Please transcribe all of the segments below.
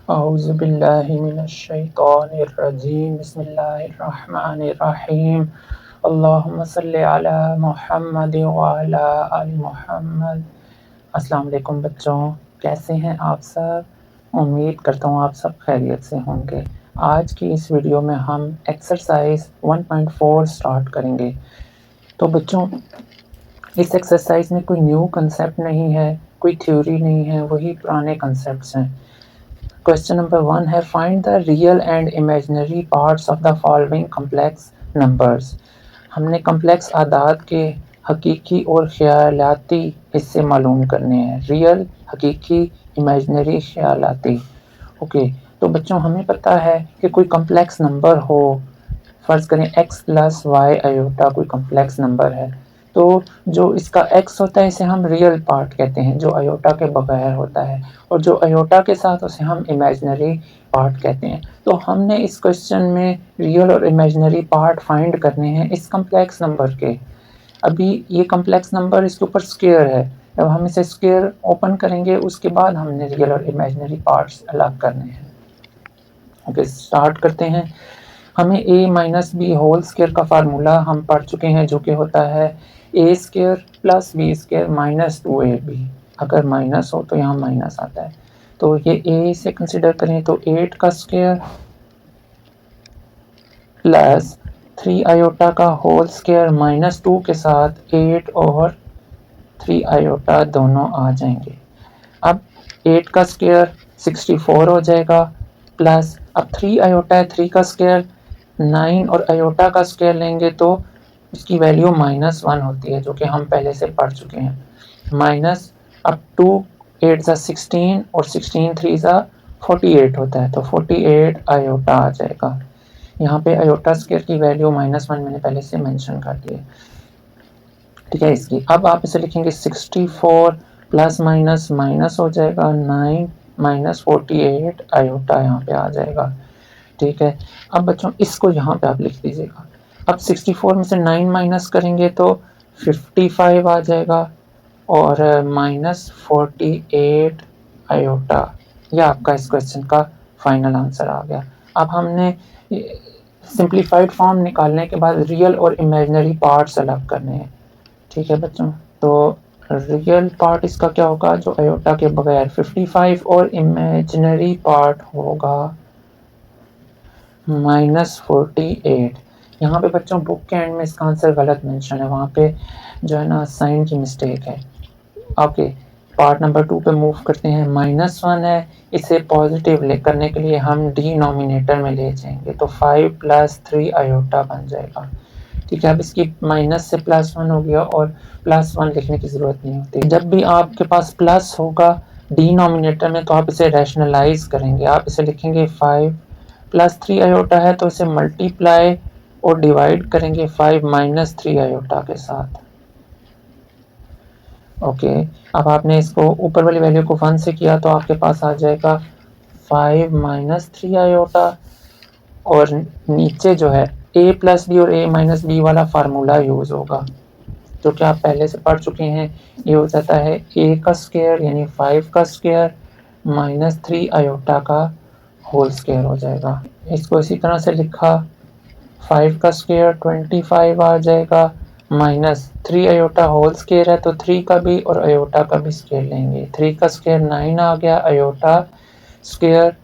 औज़ुबिल्लाहिमिनश्शैतानिर्रजीम बिस्मिल्लाहिर्रहमानिर्रहीम अल्लाहुम्मा सल्लि अला मुहम्मद व अला आलि मुहम्मद। अस्सलाम वालेकुम बच्चों, कैसे हैं आप सब? उम्मीद करता हूँ आप सब खैरियत से होंगे। आज की इस वीडियो में हम एक्सरसाइज 1.4 स्टार्ट करेंगे। तो बच्चों, इस एक्सरसाइज में कोई न्यू कंसेप्ट नहीं है, कोई थ्योरी नहीं है, वही पुराने कंसेप्ट्स हैं। क्वेश्चन नंबर 1 है, find the real and imaginary parts of the following complex numbers. हमने कम्प्लेक्स आदाद के हकीकी और ख्यालाती हिस्से मालूम करने हैं। रियल, हकीकी, इमेजिनरी, ख्यालाती। ओके, तो बच्चों हमें पता है कि कोई कम्प्लेक्स नंबर हो, फ़र्ज़ करें x प्लस वाई आयोटा कोई कम्प्लेक्स नंबर है, तो जो इसका x होता है इसे हम रियल पार्ट कहते हैं, जो आयोटा के बगैर होता है, और जो आयोटा के साथ उसे हम इमेजिनरी पार्ट कहते हैं। तो हमने इस क्वेश्चन में रियल और इमेजिनरी पार्ट फाइंड करने हैं इस कम्प्लेक्स नंबर के। अभी ये कम्प्लेक्स नंबर, इसके ऊपर स्क्वायर है, जब हम इसे स्क्वायर ओपन करेंगे उसके बाद हमने रियल और इमेजिनरी पार्ट्स अलग करने हैं। ओके, स्टार्ट करते हैं। हमें a minus B whole square का फार्मूला हम पढ़ चुके हैं, जो कि होता है a square plus B square minus 2ab। अगर माइनस हो तो यहाँ माइनस आता है, तो ये a से कंसिडर करें तो 8 का स्क्वायर प्लस 3 आयोटा का होल स्क्वायर माइनस 2 के साथ 8 और 3 आयोटा दोनों आ जाएंगे। अब 8 का स्क्वायर 64 हो जाएगा, प्लस अब 3 आयोटा है, 3 का स्क्वायर 9 और आयोटा का स्क्वायर लेंगे तो इसकी वैल्यू -1 होती है, जो कि हम पहले से पढ़ चुके हैं। माइनस अब 2 8 ज़ा 16 और 16 3 ज़ा 48 होता है, तो 48 आयोटा आ जाएगा। यहाँ पे आयोटा स्क्वायर की वैल्यू -1 मैंने पहले से मेंशन कर दी है, ठीक है। इसकी अब आप इसे लिखेंगे 64 प्लस माइनस माइनस हो जाएगा 9 माइनस 48 आयोटा यहाँ पे आ जाएगा, ठीक है। अब बच्चों इसको यहाँ पे आप लिख दीजिएगा। अब 64 में से 9 माइनस करेंगे तो 55 आ जाएगा और माइनस 48 आयोटा। यह आपका इस क्वेश्चन का फाइनल आंसर आ गया। अब हमने सिंप्लीफाइड फॉर्म निकालने के बाद रियल और इमेजिनरी पार्ट्स अलग करने हैं, ठीक है बच्चों। तो रियल पार्ट इसका क्या होगा, जो आयोटा के बगैर 55, और इमेजिनरी पार्ट होगा -48। यहाँ पे बच्चों बुक के एंड में इसका आंसर गलत मेंशन है, वहाँ पे जो है ना साइन की मिस्टेक है। ओके, पार्ट नंबर 2 पे मूव करते हैं। -1 है, इसे पॉजिटिव करने के लिए हम डिनोमिनेटर में ले जाएंगे, तो 5 प्लस 3 आयोटा बन जाएगा, ठीक है। अब इसकी माइनस से +1 हो गया और +1 लिखने की ज़रूरत नहीं होती। जब भी आपके पास प्लस होगा डिनोमिनेटर में तो आप इसे रैशनलाइज करेंगे, आप इसे लिखेंगे 5 प्लस 3 आयोटा है तो इसे मल्टीप्लाई और डिवाइड करेंगे 5 माइनस 3 आयोटा के साथ। ओके, अब आपने इसको ऊपर वाली वैल्यू को 1 से किया तो आपके पास आ जाएगा 5 माइनस 3 आयोटा, और नीचे जो है a प्लस बी और a माइनस बी वाला फार्मूला यूज़ होगा, जो कि आप पहले से पढ़ चुके हैं। ये हो जाता है a का स्क्वायर यानी 5 का स्क्वायर माइनस 3 आयोटा का होल स्क्वायर हो जाएगा। इसको इसी तरह से लिखा, 5 का स्क्वायर 25 आ जाएगा, माइनस 3 आयोटा होल स्क्वायर है तो 3 का भी और आयोटा का भी स्क्वायर लेंगे। 3 का स्क्वायर 9 आ गया, आयोटा स्क्वायर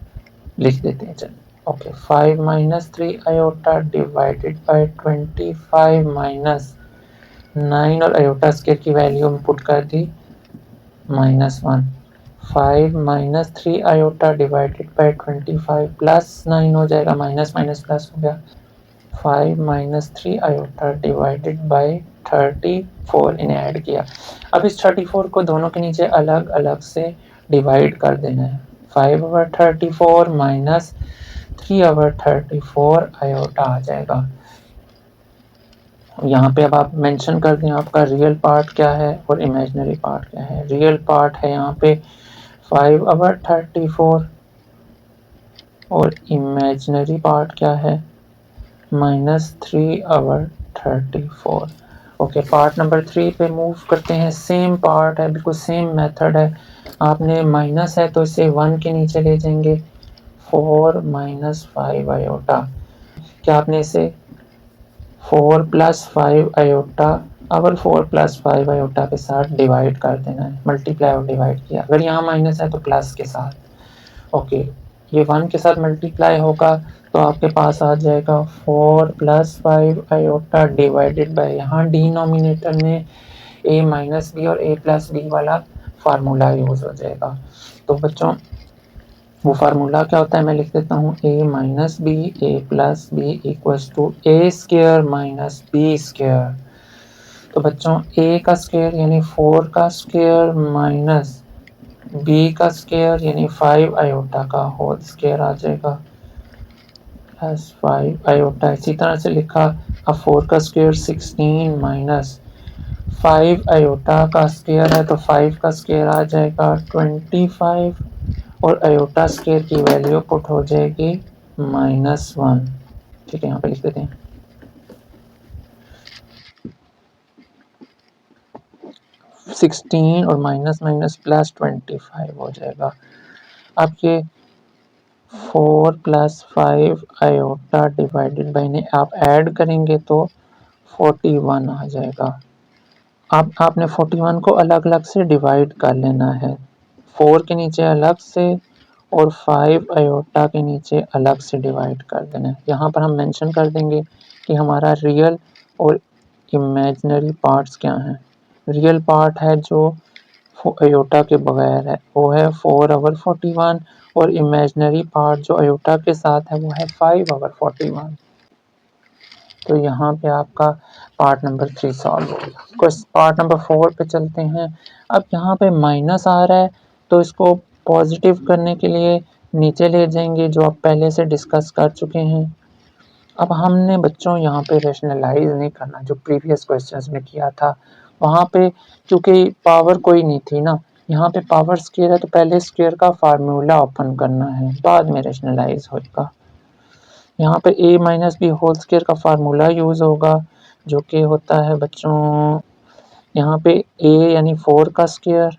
लिख देते हैं। चलिए, okay, 5 minus 3 iota divided by 25 minus 9 और आयोटा स्क्वायर की वैल्यू हम पुट कर दी -1। 5 minus 3 iota divided by 25 plus 9 हो जाएगा, माइनस माइनस प्लस हो गया, 5 माइनस 3 आयोटा डिवाइडेड बाय 34 इन्हें ऐड किया। अब इस 34 को दोनों के नीचे अलग अलग से डिवाइड कर देना है। 5/34 माइनस 3/34 आयोटा आ जाएगा। यहाँ पे अब आप मेंशन कर दें आपका रियल पार्ट क्या है और इमेजिनरी पार्ट क्या है। रियल पार्ट है यहाँ पे 5/34 और इमेजिनरी पार्ट क्या है -3/34। ओके, पार्ट नंबर 3 पे मूव करते हैं। सेम पार्ट है, बिल्कुल सेम मेथड है। आपने माइनस है तो इसे 1 के नीचे ले जाएंगे, 4 माइनस 5 आयोटा। क्या आपने इसे 4 प्लस 5 आयोटा अगर 4 प्लस 5 आयोटा के साथ डिवाइड कर देना है, मल्टीप्लाई और डिवाइड किया। अगर यहाँ माइनस है तो प्लस के साथ। ओके, ये 1 के साथ मल्टीप्लाई होगा तो आपके पास आ जाएगा 4 प्लस 5 आयोटा डिवाइडेड बाय, यहाँ डिनोमिनेटर में a माइनस बी और a प्लस बी वाला फार्मूला यूज हो जाएगा। तो बच्चों वो फार्मूला क्या होता है, मैं लिख देता हूँ a minus B A plus B equals to A square minus B square. तो बच्चों a का स्क्वायर यानी 4 का स्क्वायर माइनस b का स्क्वायर यानी 5 आयोटा का होल स्क्वायर आ जाएगा प्लस 5 आयोटा। इसी तरह से लिखा, अब 4 का स्क्वायर 16 माइनस 5 आयोटा का स्क्वायर है तो 5 का स्क्वायर आ जाएगा 25 और आयोटा स्क्वायर की वैल्यू पुट हो जाएगी -1। ठीक है, यहाँ पे लिख देते हैं 16 और माइनस माइनस प्लस 25 हो जाएगा। अब ये 4 प्लस 5 आयोटा डिवाइडेड बाई ने आप ऐड करेंगे तो 41 आ जाएगा। अब आपने 41 को अलग अलग से डिवाइड कर लेना है, 4 के नीचे अलग से और 5 आयोटा के नीचे अलग से डिवाइड कर देना है। यहाँ पर हम मेंशन कर देंगे कि हमारा रियल और इमेजिनरी पार्ट्स क्या हैं। रियल पार्ट है जो आयोटा के बगैर है, वो है 4 ओवर 41 और इमेजिनरी पार्ट जो आयोटा के साथ है वो है 5 ओवर 41। तो यहाँ पे आपका पार्ट नंबर 3 सॉल्व हो गया। कुछ पार्ट नंबर 4 पे चलते हैं। अब यहाँ पे माइनस आ रहा है तो इसको पॉजिटिव करने के लिए नीचे ले जाएंगे, जो आप पहले से डिस्कस कर चुके हैं। अब हमने बच्चों यहाँ पे रैशनलाइज नहीं करना, जो प्रीवियस क्वेश्चंस में किया था। वहाँ पे क्योंकि पावर कोई नहीं थी ना, यहाँ पे पावर स्क्वायर है तो पहले स्क्वायर का फार्मूला ओपन करना है, बाद में रैशनलाइज होगा। यहाँ पे a minus B whole square का फार्मूला यूज़ होगा, जो कि होता है बच्चों यहाँ पे a यानी 4 का स्क्वायर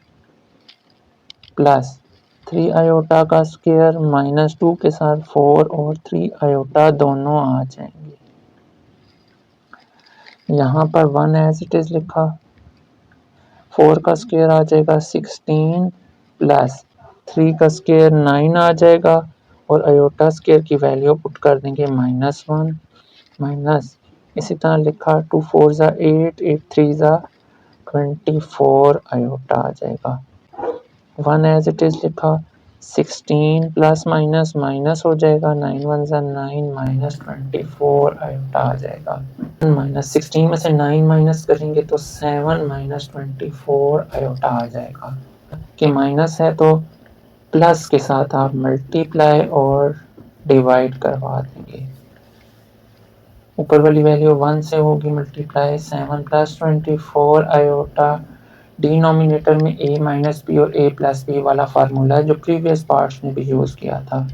प्लस 3 आयोटा का स्क्वायर माइनस 2 के साथ 4 और 3 आयोटा दोनों आ जाएंगे। यहाँ पर 1 एज इट इज़ लिखा, 4 का स्क्वायर आ जाएगा 16 प्लस 3 का स्क्वायर 9 आ जाएगा और आयोटा स्क्वायर की वैल्यू पुट कर देंगे -1 माइनस, इसी तरह लिखा 2 4 ज़ा 8 8 3 ज़ा 24 आयोटा आ जाएगा। 1 एज इट इज़ लिखा, 16 प्लस माइनस माइनस हो जाएगा, 9 1 ज़ा 9 माइनस 24 आयोटा आ जाएगा। माइनस 16 में से 9 माइनस करेंगे तो 7 माइनस 24 आयोटा आ जाएगा। कि माइनस है तो प्लस के साथ आप मल्टीप्लाई और डिवाइड करवा देंगे। ऊपर वाली वैल्यू 1 से होगी मल्टीप्लाई, 7 प्लस 24 आयोटा। डिनोमिनेटर में a माइनस बी और a प्लस बी वाला फार्मूला है जो प्रीवियस पार्ट्स में भी यूज़ किया था।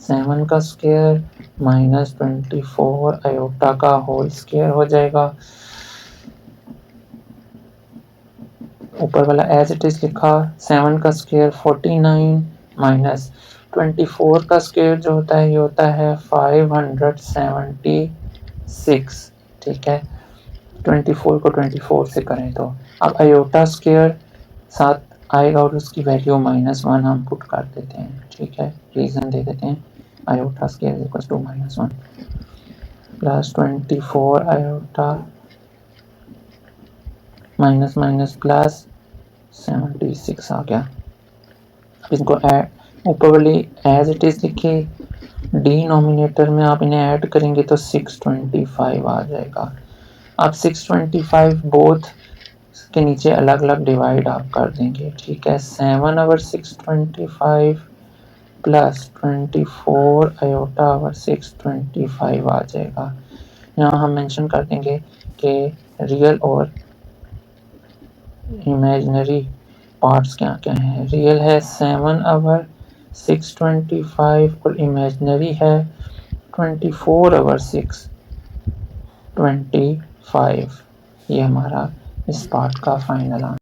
7 का स्क्वायर माइनस 24 आयोटा का होल स्क्वायर हो जाएगा। ऊपर वाला एज इट इज़ लिखा, 7 का स्क्वायर 49 माइनस 24 का स्क्वायर जो होता है ये होता है 576। ठीक है, 24 को 24 से करें तो अब आयोटा स्क्वायर साथ आएगा और उसकी वैल्यू -1 हम पुट कर देते हैं। ठीक है, रीज़न दे देते हैं, iota square equals to -1 plus 24 iota minus minus plus 76 आ गया। इसको ऊपर वाली एज इट इज़ लिखिए, डिनोमिनेटर में आप इन्हें ऐड करेंगे तो 625 आ जाएगा। अब 625 बोथ के नीचे अलग अलग डिवाइड आप कर देंगे। ठीक है, 7 ओवर 625 प्लस 24 आयोटा ओवर 625 आ जाएगा। यहाँ हम मेंशन कर देंगे कि रियल और इमेजिनरी पार्ट्स क्या क्या हैं। रियल है 7 ओवर 625 और इमेजिनरी है 24 ओवर 625। ये हमारा इस पार्ट का फाइनल आंसर।